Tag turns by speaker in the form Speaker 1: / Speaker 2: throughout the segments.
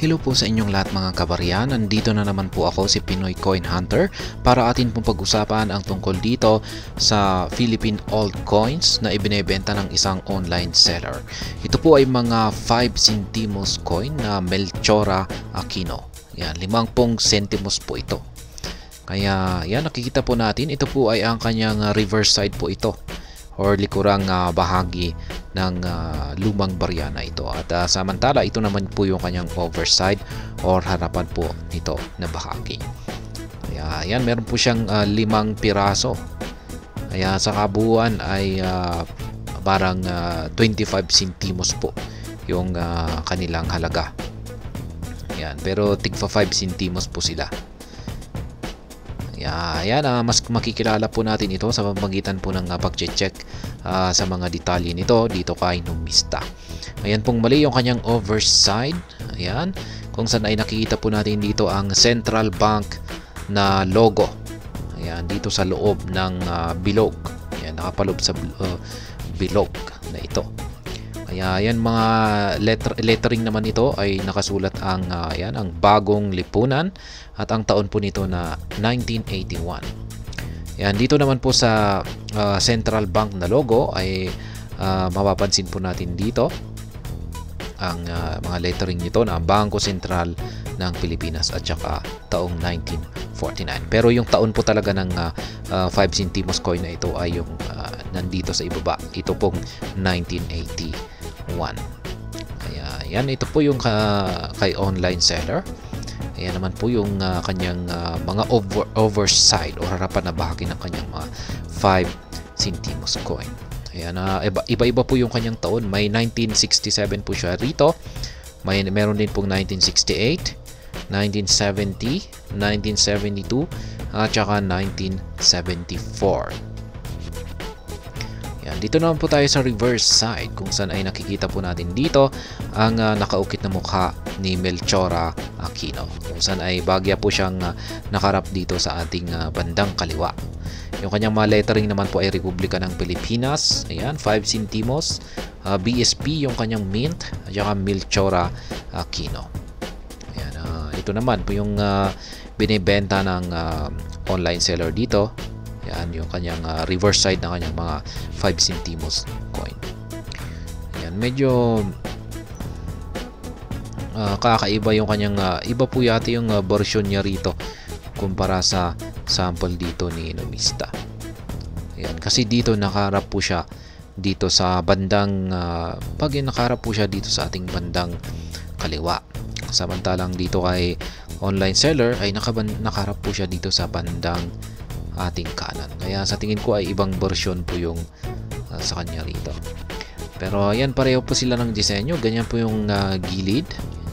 Speaker 1: Hello po sa inyong lahat mga kabaryan, nandito na naman po ako si Pinoy Coin Hunter para atin pong pag-usapan ang tungkol dito sa Philippine altcoins na ibinebenta ng isang online seller. Ito po ay mga 5 centimos coin na Melchora Aquino. Yan, 50 centimos po ito. Kaya yan, nakikita po natin, ito po ay ang kanyang reverse side po ito or likurang bahagi ng lumang barya na ito. At samantala ito naman po yung kanyang overside or harapan po nito na bahagi. Kaya yan, meron po siyang 5 piraso. Kaya sa kabuuan ay parang 25 centimos po yung kanilang halaga. Yan, pero tigpa 5 centimos po sila. Ayan, mas makikilala po natin ito sa pamamagitan po ng pag-check sa mga detalye nito dito kay Numista. Ayan pong mali yung kanyang overside. Ayan, kung saan ay nakikita po natin dito ang Central Bank na logo. Ayan, dito sa loob ng bilog. Ayan, nakapaloob sa bilog na ito. Kaya ayan, mga lettering naman ito ay nakasulat ang ayan, ang bagong lipunan at ang taon po nito na 1981. Yan, dito naman po sa Central Bank na logo ay mapapansin po natin dito ang mga lettering nito na Bangko Sentral ng Pilipinas at saka taong 1949. Pero yung taon po talaga ng 5 centimos coin na ito ay yung nandito sa ibaba. Ito pong 1981. Kaya yan, ito po yung kay online seller. Ayan naman po yung kanyang mga overside o harapan na bahagi ng kanyang mga 5 centimos coin. Ayan, iba-iba po yung kanyang taon. May 1967 po siya rito. Meron din pong 1968, 1970, 1972, at saka 1974. Yan, dito naman po tayo sa reverse side kung saan ay nakikita po natin dito ang nakaukit na mukha ni Melchora Aquino. Kung saan ay bagya po siyang nakarap dito sa ating bandang kaliwa. Yung kanyang mga lettering naman po ay Republika ng Pilipinas. Ayan, 5 centimos. BSP yung kanyang mint at saka Melchora Aquino. Ayan, ito naman po yung binibenta ng online seller dito. Yan, yung kanyang reverse side ng kanyang mga 5 centimos coin. Yan, medyo kakaiba yung kanyang iba po yata yung version niya rito kumpara sa sample dito ni Numista. Yan, kasi dito nakaharap po siya dito sa bandang pag nakaharap po siya dito sa ating bandang kaliwa. Samantalang dito kay online seller ay nakaharap po siya dito sa bandang ating kanan. Kaya sa tingin ko ay ibang version po yung sa kanya rito. Pero ayan, pareho po sila ng disenyo. Ganyan po yung gilid.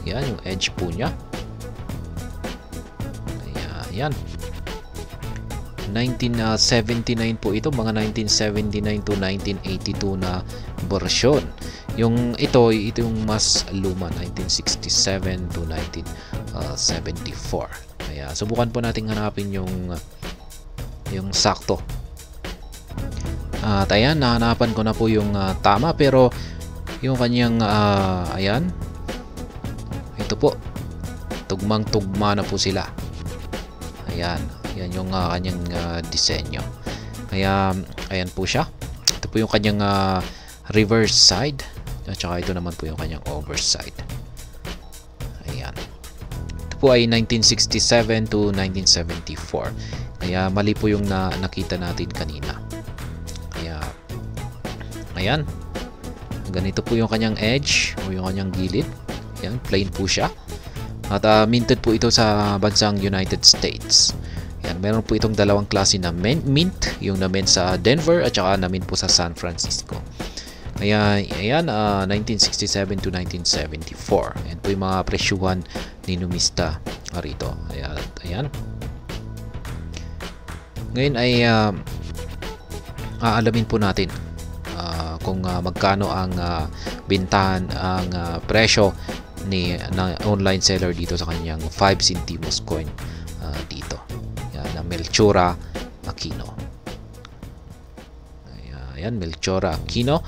Speaker 1: Yan, yung edge po niya. Ayan. 1979 po ito. Mga 1979 to 1982 na version. Yung ito yung mas luma, 1967 to 1974. Kaya subukan po nating hanapin yung sakto. At ayan, nahanapan ko na po yung tama, pero yung kanyang ayan, ito po, tugmang-tugma na po sila. Ayan, yan yung kanyang disenyo. Kaya ayan po siya. Ito po yung kanyang reverse side at saka ito naman po yung kanyang overside. Ayan, ito po ay 1967 to 1974. Kaya mali po yung nakita natin kanina. Kaya ayan, ganito po yung kanyang edge o yung kanyang gilid. Ayan, plain po siya. At minted po ito sa bansang United States. Ayan, meron po itong dalawang klase na mint, yung na-mint sa Denver at saka na-mint po sa San Francisco. Kaya ayan, 1967 to 1974. Ayan po yung mga presyuhan ni Numista rito. Ayan. Ngayon ay aalamin po natin kung magkano ang bintahan ang presyo ng online seller dito sa kanyang 5 centimos coin dito. Yan, na Melchora Aquino. Ayan, Melchora Aquino.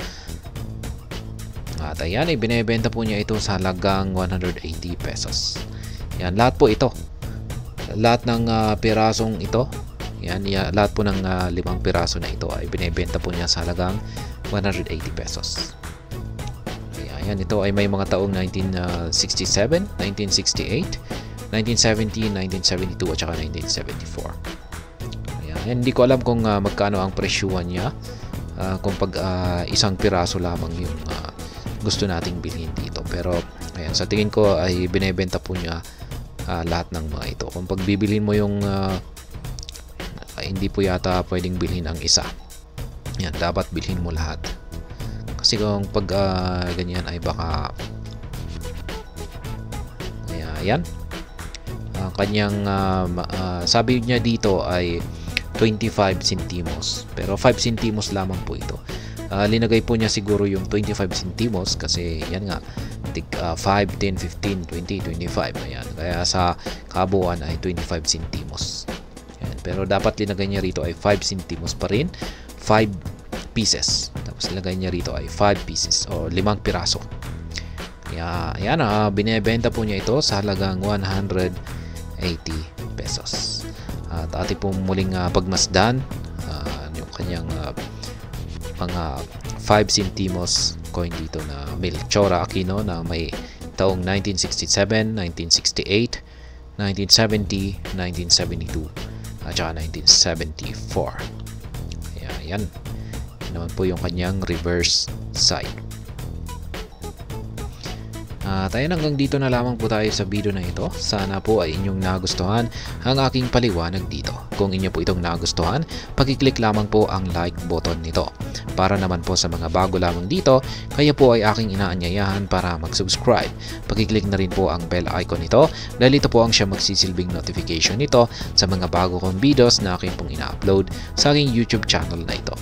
Speaker 1: At ayan, ibinebenta po niya ito sa halagang 180 pesos. Yan, lahat po ito. Lahat ng pirasong ito, yan, lahat po ng 5 piraso na ito ay binebenta po niya sa halagang 180 pesos. Ayan, ito ay may mga taong 1967, 1968, 1970, 1972 at saka 1974. Ayan, hindi ko alam kung magkano ang presyuhan niya kung pag isang piraso lamang yung gusto nating bilhin dito. Pero ayan, sa tingin ko ay binebenta po niya lahat ng mga ito. Kung pagbibilhin mo yung hindi po yata pwedeng bilhin ang isa. Yan, dapat bilhin mo lahat. Kasi kung pag ganyan ay baka ayan. Kanyang sabi niya dito ay 25 centimos. Pero 5 centimos lamang po ito. Linagay po niya siguro yung 25 centimos kasi yan nga 5, 10, 15, 20, 25 ayan. Kaya sa kabuuan ay 25 centimos. Ayan. Pero dapat linagay niya rito ay 5 centimos pa rin, 5 pieces. Tapos ilagay niya rito ay 5 pieces o 5 piraso. Kaya ayan, binebenta po niya ito sa halagang 180 pesos. At ating po muling pagmasdan yung kanyang mga 5 centimos coin dito na Melchora Aquino na may taong 1967, 1968, 1970, 1972 at saka 1974. Ayan. Yan naman po yung kanyang reverse side. Tayo hanggang dito na lamang po tayo sa video na ito. Sana po ay inyong nagustuhan ang aking paliwanag dito. Kung inyo po itong nagustuhan, pag-click lamang po ang like button nito. Para naman po sa mga bago lamang dito, kaya po ay aking inaanyayahan para mag-subscribe. Pag-click na rin po ang bell icon nito dahil ito po ang siya magsisilbing notification nito sa mga bago kong videos na aking pong ina-upload sa aking YouTube channel na ito.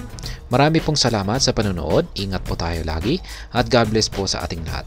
Speaker 1: Marami pong salamat sa panonood, ingat po tayo lagi at God bless po sa ating lahat.